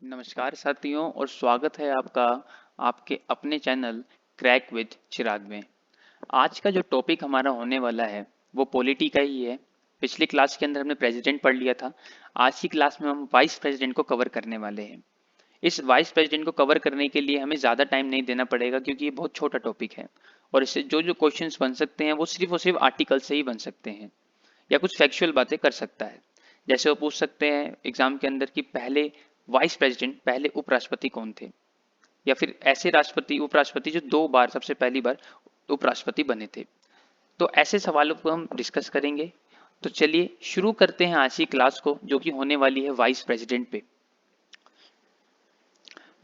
नमस्कार साथियों और स्वागत है आपका आपके अपने चैनल क्रैक विद चिराग में। आज का जो टॉपिक हमारा होने वाला है वो पॉलिटी का ही है। पिछली क्लास के अंदर हमने प्रेसिडेंट पढ़ लिया था। आज की क्लास में हम वाइस प्रेसिडेंट को कवर करने वाले हैं। इस वाइस प्रेसिडेंट को कवर करने के लिए हमें ज़्यादा टाइम नहीं देना पड़ेगा क्योंकि ये बहुत छोटा टॉपिक है और इससे जो जो क्वेश्चंस बन सकते हैं वो सिर्फ और सिर्फ आर्टिकल से ही बन सकते हैं या कुछ फैक्चुअल बातें कर सकता है। जैसे वो पूछ सकते हैं एग्जाम के अंदर कि पहले वाइस प्रेसिडेंट पहले उपराष्ट्रपति कौन थे, या फिर ऐसे राष्ट्रपति उपराष्ट्रपति जो 2 बार सबसे पहली बार उपराष्ट्रपति बने थे। तो ऐसे सवालों को हम डिस्कस करेंगे। तो चलिए शुरू करते हैं आज की क्लास को जो कि होने वाली है वाइस प्रेसिडेंट पे।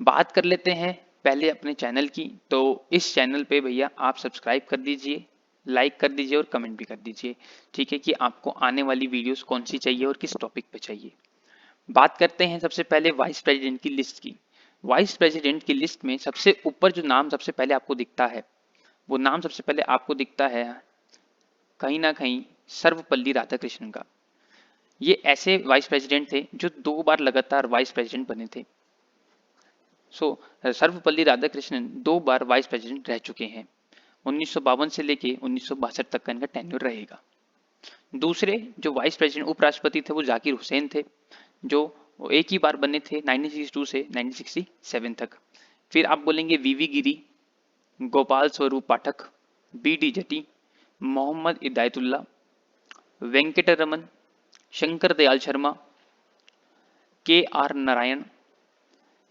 बात कर लेते हैं पहले अपने चैनल की। तो इस चैनल पे भैया आप सब्सक्राइब कर दीजिए, लाइक कर दीजिए और कमेंट भी कर दीजिए। ठीक है कि आपको आने वाली वीडियोस कौन सी चाहिए और किस टॉपिक पे चाहिए। बात करते हैं सबसे पहले वाइस प्रेसिडेंट की लिस्ट की। वाइस प्रेसिडेंट की लिस्ट में सबसे ऊपर जो नाम सबसे पहले आपको दिखता है वो नाम सबसे पहले आपको दिखता है कहीं ना कहीं सर्वपल्ली राधाकृष्णन का। ये ऐसे वाइस प्रेसिडेंट थे जो 2 बार लगातार वाइस प्रेसिडेंट बने थे। सर्वपल्ली राधाकृष्णन 2 बार वाइस प्रेसिडेंट रह चुके हैं। 1952 से लेके 1962 तक का इनका टेन्योर रहेगा। दूसरे जो वाइस प्रेसिडेंट उपराष्ट्रपति थे वो जाकिर हुसैन थे, जो एक ही बार बने थे 1962 से 1967 तक। फिर आप बोलेंगे वीवी गिरी, गोपाल स्वरूप पाठक, बी डी जटी, मोहम्मद इदायतुल्ला, वेंकटरमन, शंकर दयाल शर्मा, के आर नारायण।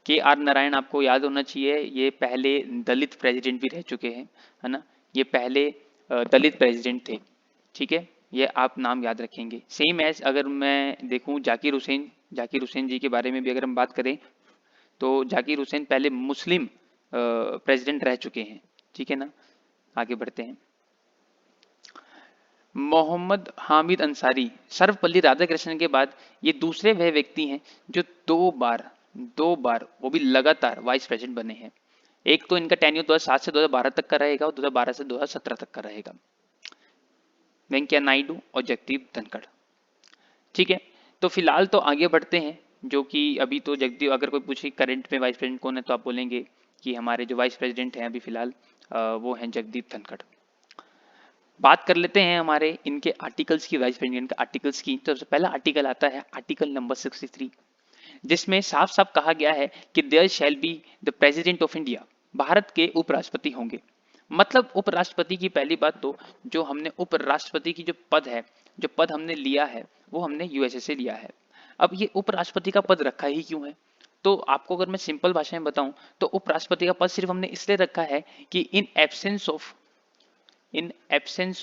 के आर नारायण आपको याद होना चाहिए, ये पहले दलित प्रेसिडेंट भी रह चुके हैं, है ना। ये पहले दलित प्रेसिडेंट थे। ठीक है, ये आप नाम याद रखेंगे। सेम एज अगर मैं देखूं जाकिर हुसैन जी के बारे में भी अगर हम बात करें तो जाकिर हुसैन पहले मुस्लिम प्रेसिडेंट रह चुके हैं। ठीक है ना, आगे बढ़ते हैं। मोहम्मद हामिद अंसारी सर्वपल्ली राधाकृष्णन के बाद ये दूसरे वह व्यक्ति हैं जो 2 बार वो भी लगातार वाइस प्रेसिडेंट बने हैं। एक तो इनका टेन्योर 2007 से 2012 तक का रहेगा और 2012 से 2017 तक का रहेगा। वेंकैया नायडू और जगदीप धनखड़। ठीक है, तो फिलहाल तो आगे बढ़ते हैं। जो कि अभी तो जगदीप, अगर कोई पूछे करंट में वाइस प्रेसिडेंट कौन है तो आप बोलेंगे कि हमारे जो वाइस प्रेसिडेंट हैं अभी फिलहाल वो हैं जगदीप धनखड़। बात कर लेते हैं हमारे इनके आर्टिकल्स की, वाइस प्रेसिडेंट के आर्टिकल्स की। तो सबसे पहला आर्टिकल आता है आर्टिकल नंबर 63, जिसमें साफ साफ कहा गया है कि there shall be the president of India, भारत के उपराष्ट्रपति होंगे। मतलब उपराष्ट्रपति की पहली बात तो जो हमने उपराष्ट्रपति की जो पद है, जो पद हमने लिया है वो हमने यूएसए से लिया है। अब ये उपराष्ट्रपति का पद रखा ही क्यों है, तो आपको अगर मैं सिंपल भाषा में बताऊं तो उपराष्ट्रपति का पद सिर्फ हमने इसलिए रखा है कि इन एब्सेंस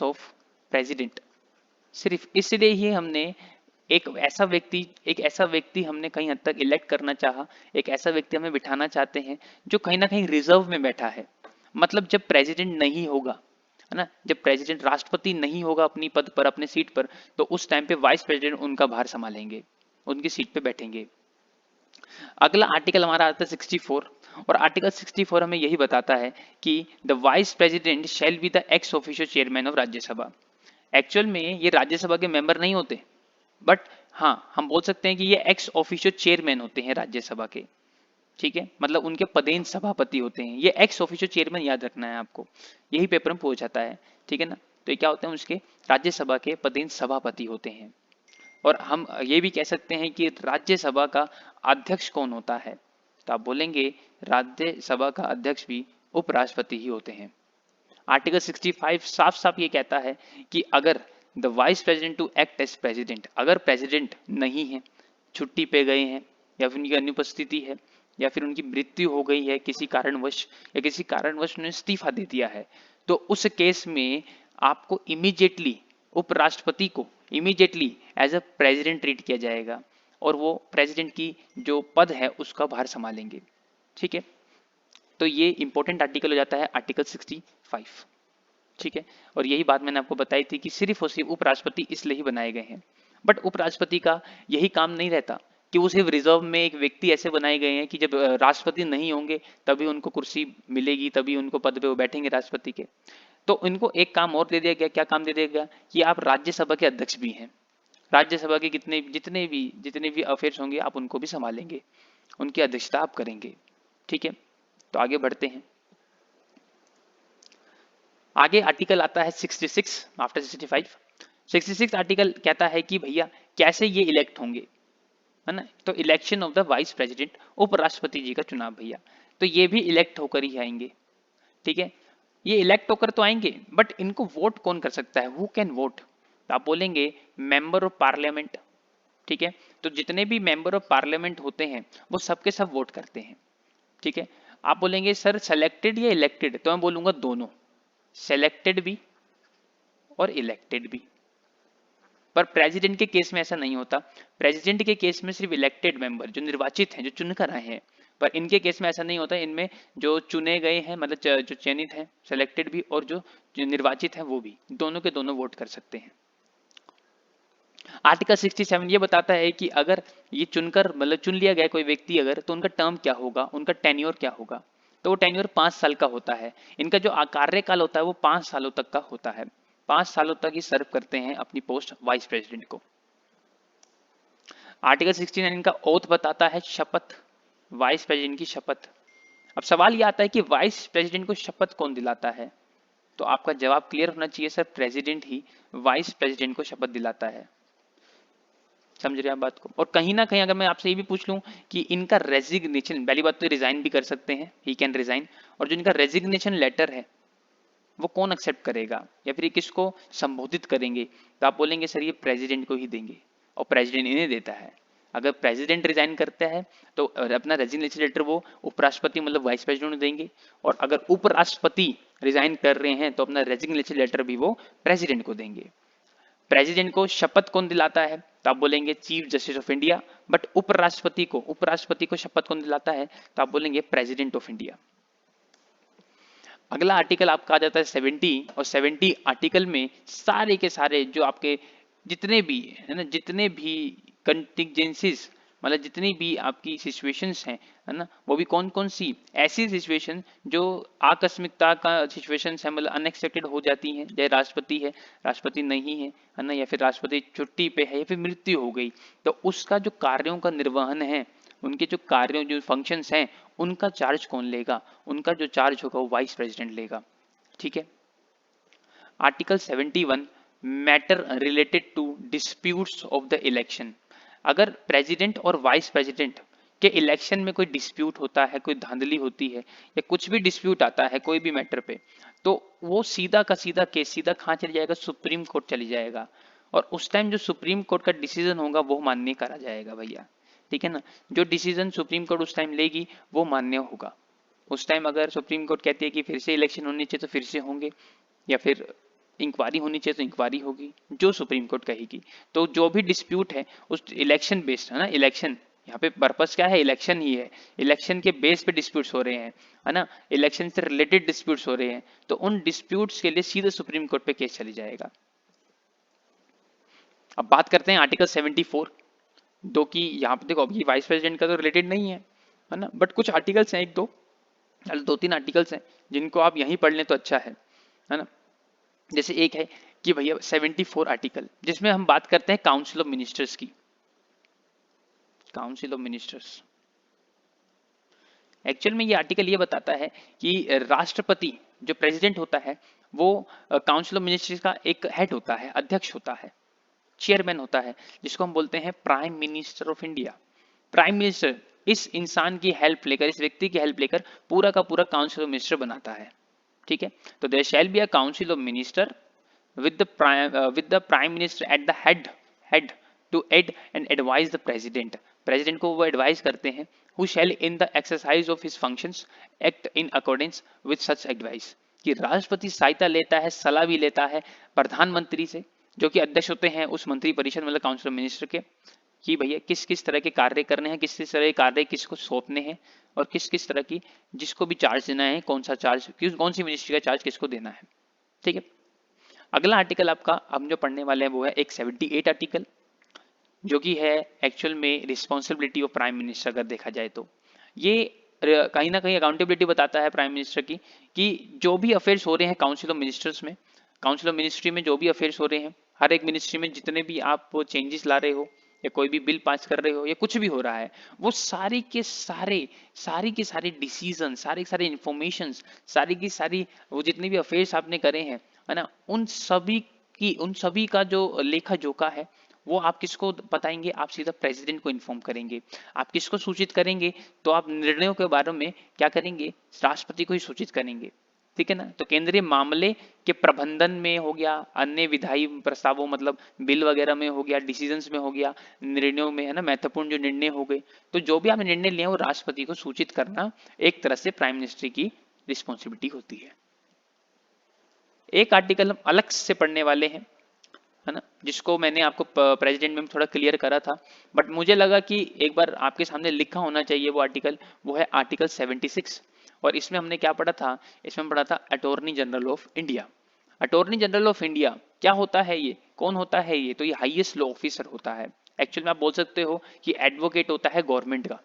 ऑफ प्रेसिडेंट, सिर्फ इसलिए ही हमने एक ऐसा व्यक्ति हमने कहीं हद तक इलेक्ट करना चाहा। एक ऐसा व्यक्ति हमें बिठाना चाहते हैं जो कहीं ना कहीं रिजर्व में बैठा है। मतलब जब प्रेसिडेंट नहीं होगा, है ना, जब प्रेसिडेंट राष्ट्रपति नहीं होगा अपनी पद पर अपने सीट पर, तो उस टाइम पे वाइस प्रेसिडेंट उनका भार संभालेंगे, उनकी सीट पे बैठेंगे। अगला आर्टिकल हमारा आता है 64, और आर्टिकल 64 हमें यही बताता है कि the vice president shell be the ex officio chairman of Rajya Sabha. Actual में ये राज्यसभा के मेंबर नहीं होते, बट हाँ हम बोल सकते हैं कि ये एक्स ऑफिशियो चेयरमैन होते हैं राज्यसभा के। ठीक है, मतलब उनके पदेन सभापति होते हैं। ये एक्स ऑफिशियो चेयरमैन याद रखना है आपको, यही पेपर में पूछा जाता है। ठीक है ना, तो ये क्या होते हैं, उसके राज्यसभा के पदेन सभापति होते हैं। और हम ये भी कह सकते हैं कि राज्यसभा का अध्यक्ष कौन होता है, तो आप बोलेंगे राज्यसभा का अध्यक्ष भी उपराष्ट्रपति ही होते हैं। आर्टिकल 65 साफ साफ ये कहता है कि अगर the vice president to act as president, अगर प्रेसिडेंट नहीं है, छुट्टी पे गए हैं, या फिर उनकी अनुपस्थिति है, या फिर उनकी मृत्यु हो गई है किसी कारणवश, या किसी कारणवश उन्होंने इस्तीफा दे दिया है, तो उस केस में आपको इमीडिएटली उपराष्ट्रपति को immediately as a president treat किया जाएगा और वो प्रेसिडेंट की जो पद है उसका भार संभालेंगे। ठीक है, तो ये इंपॉर्टेंट आर्टिकल हो जाता है आर्टिकल 65। ठीक है, और यही बात मैंने आपको बताई थी कि सिर्फ और सिर्फ उपराष्ट्रपति इसलिए ही बनाए गए हैं। बट उपराष्ट्रपति का यही काम नहीं रहता कि वो सिर्फ रिजर्व में एक व्यक्ति ऐसे बनाए गए हैं कि जब राष्ट्रपति नहीं होंगे तभी उनको कुर्सी मिलेगी, तभी उनको पद पे वो बैठेंगे राष्ट्रपति के। तो इनको एक काम और दे दिया गया। क्या काम दे दिया गया कि आप राज्यसभा के अध्यक्ष भी हैं, राज्यसभा के जितने भी अफेयर्स होंगे आप उनको भी संभालेंगे। उनकी अध्यक्षता आप करेंगे। ठीक है, तो आगे बढ़ते हैं। आगे आर्टिकल आता है 66 आफ्टर 65। 66 आर्टिकल कहता है कि भैया कैसे ये इलेक्ट होंगे, है ना। तो election of the vice president, उपराष्ट्रपति जी का चुनाव भैया, तो ये भी इलेक्ट होकर ही आएंगे। ठीक है, ये इलेक्ट होकर तो आएंगे, बट इनको वोट कौन कर सकता है, हु कैन वोट। तो आप बोलेंगे मेंबर ऑफ पार्लियामेंट। ठीक है, तो जितने भी मेंबर ऑफ पार्लियामेंट होते हैं वो सबके सब वोट करते हैं। ठीक है, आप बोलेंगे सर सेलेक्टेड या इलेक्टेड, तो मैं बोलूंगा दोनों, सेलेक्टेड भी और इलेक्टेड भी। पर प्रेसिडेंट के केस में ऐसा नहीं होता। प्रेसिडेंट के केस में सिर्फ इलेक्टेड मेंबर जो निर्वाचित हैं, जो चुनकर आए हैं, पर इनके केस में ऐसा नहीं होता। इनमें जो चुने गए हैं, मतलब जो चयनित हैं, सेलेक्टेड भी और जो निर्वाचित हैं वो भी, दोनों के दोनों वोट कर सकते हैं। आर्टिकल 67 ये बताता है कि अगर ये चुनकर मतलब चुन लिया गया कोई व्यक्ति अगर, तो उनका टर्म क्या होगा, उनका टेन्योर क्या होगा। तो वो टेन्योर 5 साल का होता है। इनका जो कार्यकाल होता है वो 5 सालों तक का होता है। 5 सालों तक ही सर्व करते हैं अपनी पोस्ट वाइस प्रेसिडेंट को। आर्टिकल 69 इनका ओथ बताता है, शपथ, वाइस प्रेसिडेंट की शपथ। अब सवाल ये आता है कि वाइस प्रेसिडेंट को शपथ कौन दिलाता है। तो आपका जवाब क्लियर होना चाहिए, सर प्रेसिडेंट ही वाइस प्रेसिडेंट को शपथ दिलाता है। समझ रहे हैं आप बात को। और कहीं ना कहीं अगर मैं आपसे ये भी पूछ लूं कि इनका रेजिग्नेशन, पहली बात तो रिजाइन भी कर सकते हैं, ही कैन रिजाइन, और जो इनका रेजिग्नेशन लेटर है वो कौन एक्सेप्ट करेगा या फिर ये किसको संबोधित करेंगे। तो आप बोलेंगे सर ये प्रेसिडेंट को ही देंगे, और प्रेसिडेंट इन्हें देता है। अगर प्रेसिडेंट रिजाइन करता है तो अपना रेजिग्नेशन लेटर वो उपराष्ट्रपति मतलब वाइस प्रेसिडेंट को देंगे, और अगर उपराष्ट्रपति रिजाइन कर रहे हैं तो अपना रेजिग्नेशन लेटर भी वो प्रेसिडेंट को देंगे। प्रेसिडेंट को शपथ कौन दिलाता है, तो आप बोलेंगे chief justice of India. But उपराष्ट्रपति को शपथ कौन दिलाता है, तो आप बोलेंगे प्रेसिडेंट ऑफ इंडिया। अगला आर्टिकल आपका आ जाता है 70, और 70 आर्टिकल में सारे के सारे जो आपके जितने भी है ना, जितने भी कंटिजेंसीज, मतलब जितनी भी आपकी सिचुएशंस हैं, है ना, वो भी कौन कौन सी ऐसी सिचुएशन जो आकस्मिकता का सिचुएशंस है, मतलब अनएक्सपेक्टेड हो जाती हैं, चाहे राष्ट्रपति है, राष्ट्रपति नहीं है ना, या फिर राष्ट्रपति छुट्टी पे है, या फिर मृत्यु हो गई, तो उसका जो कार्यों का निर्वहन है, उनके जो कार्यों जो फंक्शंस हैं, उनका चार्ज कौन लेगा, उनका जो चार्ज होगा वो वाइस प्रेसिडेंट लेगा। ठीक है, article 71 matter related to disputes of the election. अगर प्रेसिडेंट और वाइस प्रेसिडेंट के इलेक्शन में कोई डिस्प्यूट होता है, कोई धांधली होती है, या कुछ भी डिस्प्यूट आता है कोई भी मैटर पे, तो वो सीधा का सीधा केस सीधा कहाँ चली जाएगा, सुप्रीम कोर्ट चली जाएगा। और उस टाइम जो सुप्रीम कोर्ट का डिसीजन होगा वो मान्य करा जाएगा भैया। ठीक है ना, जो डिसीजन सुप्रीम कोर्ट उस टाइम लेगी वो मान्य होगा। उस टाइम अगर सुप्रीम कोर्ट कहती है कि फिर से इलेक्शन होने चाहिए तो फिर से होंगे, या फिर इंक्वायरी होनी चाहिए तो इंक्वायरी होगी, जो सुप्रीम कोर्ट कहेगी। तो जो भी डिस्प्यूट है उस इलेक्शन बेस्ड, है ना, इलेक्शन यहाँ पे पर्पस क्या है, इलेक्शन ही है, इलेक्शन के बेस पे डिस्प्यूट्स हो रहे हैं, है ना, इलेक्शन से रिलेटेड डिस्प्यूट्स हो रहे हैं, तो उन डिस्प्यूट्स के लिए सीधे सुप्रीम कोर्ट पे केस चली जाएगा। अब बात करते हैं आर्टिकल 74, दो की यहाँ पे देखो, अब ये वाइस प्रेसिडेंट का तो रिलेटेड नहीं है ना, बट कुछ आर्टिकल्स हैं, एक दो दो तीन आर्टिकल्स हैं जिनको आप यहीं पढ़ लें तो अच्छा है ना। जैसे एक है कि भैया 74 आर्टिकल, जिसमें हम बात करते हैं काउंसिल ऑफ मिनिस्टर्स की। काउंसिल ऑफ मिनिस्टर्स एक्चुअल में ये आर्टिकल ये बताता है कि राष्ट्रपति जो प्रेसिडेंट होता है वो काउंसिल ऑफ मिनिस्टर्स का एक हेड होता है, अध्यक्ष होता है, चेयरमैन होता है, जिसको हम बोलते हैं prime minister of India. Prime minister इस इंसान की हेल्प लेकर, इस व्यक्ति की हेल्प लेकर पूरा का पूरा काउंसिल ऑफ मिनिस्टर बनाता है। ठीक है, तो there shall be a council of minister with the prime minister at the head to aid and advise the president। president को वो एडवाइस करते हैं, who shall in the exercise of his functions act in accordance with such advice। कि राष्ट्रपति सहायता लेता है, सलाह भी लेता है प्रधानमंत्री से, जो कि अध्यक्ष होते हैं उस मंत्री परिषद मतलब काउंसिल ऑफ मिनिस्टर के, कि भैया किस किस तरह के कार्य करने हैं, किस किस तरह के कार्य किसको सौंपने हैं, और किस किस तरह की जिसको भी चार्ज देना है, कौन सा चार्ज, कौन सी मिनिस्ट्री का चार्ज किसको देना है। ठीक है, अगला आर्टिकल आपका हम जो पढ़ने वाले हैं वो है एक 78 आर्टिकल, जो कि है एक्चुअल में रिस्पॉन्सिबिलिटी ऑफ प्राइम मिनिस्टर। अगर देखा जाए तो ये कहीं ना कहीं अकाउंटेबिलिटी बताता है प्राइम मिनिस्टर की, कि जो भी अफेयर्स हो रहे हैं काउंसिल ऑफ मिनिस्टर्स में, काउंसिल ऑफ मिनिस्ट्री में जो भी अफेयर्स हो रहे हैं, हर एक मिनिस्ट्री में जितने भी आप चेंजेस ला रहे हो, या कोई भी बिल पास कर रहे हो या कुछ भी हो रहा है, वो सारी के सारे डिसीजन, सारे के सारे इंफॉर्मेशन, सारी की सारी वो जितने भी अफेयर्स आपने करे हैं, है ना, उन सभी का जो लेखा जोखा है वो आप किसको बताएंगे? आप सीधा प्रेसिडेंट को इन्फॉर्म करेंगे। आप किसको सूचित करेंगे? तो आप निर्णयों के बारे में क्या करेंगे? राष्ट्रपति को ही सूचित करेंगे। ठीक है ना। तो केंद्रीय मामले के प्रबंधन में हो गया, अन्य विधायी प्रस्तावों मतलब बिल वगैरह में हो गया, डिसीजंस में हो गया, निर्णयों में, है ना, महत्वपूर्ण जो निर्णय हो गए, तो जो भी आपने निर्णय लिया वो राष्ट्रपति को सूचित करना एक तरह से प्राइम मिनिस्टर की रिस्पॉन्सिबिलिटी होती है। एक आर्टिकल हम अलग से पढ़ने वाले हैं, है ना, जिसको मैंने आपको प्रेसिडेंट में थोड़ा क्लियर करा था, बट मुझे लगा कि एक बार आपके सामने लिखा होना चाहिए वो आर्टिकल। वो है आर्टिकल 76। और इसमें हमने क्या पढ़ा था? इसमें पढ़ा था attorney general of India. Attorney general of India क्या होता है? ये कौन होता है? ये तो ये हाईएस्ट लॉ ऑफिसर होता है। एक्चुअल में आप बोल सकते हो कि एडवोकेट होता है गवर्नमेंट का,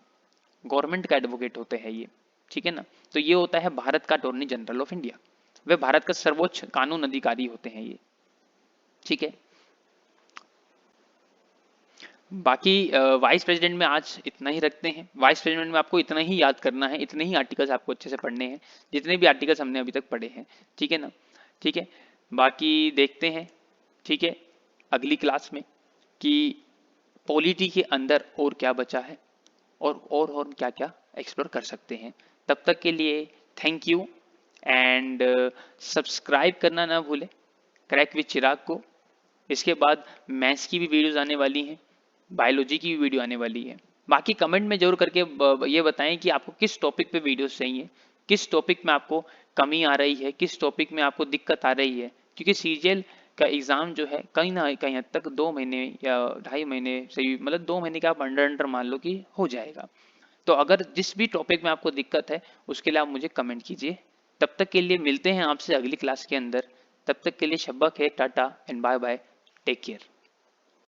गवर्नमेंट का एडवोकेट होते हैं ये। ठीक है ना। तो ये होता है भारत का अटॉर्नी जनरल ऑफ इंडिया। वे भारत का सर्वोच्च कानून अधिकारी होते हैं ये। ठीक है। बाकी वाइस प्रेसिडेंट में आज इतना ही रखते हैं। वाइस प्रेसिडेंट में आपको इतना ही याद करना है, इतने ही आर्टिकल्स आपको अच्छे से पढ़ने हैं जितने भी आर्टिकल्स हमने अभी तक पढ़े हैं। ठीक है ना। ठीक है। बाकी देखते हैं, ठीक है, अगली क्लास में कि पॉलिटी के अंदर और क्या बचा है और क्या क्या एक्सप्लोर कर सकते हैं। तब तक के लिए थैंक यू एंड सब्सक्राइब करना ना भूलें क्रैक विद चिराग को। इसके बाद मैथ्स की भी वीडियोस आने वाली हैं, बायोलॉजी की भी वीडियो आने वाली है। बाकी कमेंट में जरूर करके ये बताएं कि आपको किस टॉपिक पे वीडियोस चाहिए, किस टॉपिक में आपको कमी आ रही है, किस टॉपिक में आपको दिक्कत आ रही है। क्योंकि सीजीएल का एग्जाम जो है कहीं ना कहीं हद तक 2 महीने या 2.5 महीने से, मतलब 2 महीने का आप अंडर मान लो कि हो जाएगा। तो अगर जिस भी टॉपिक में आपको दिक्कत है उसके लिए आप मुझे कमेंट कीजिए। तब तक के लिए मिलते हैं आपसे अगली क्लास के अंदर। तब तक के लिए शब्बा है, tata and bye bye, take care.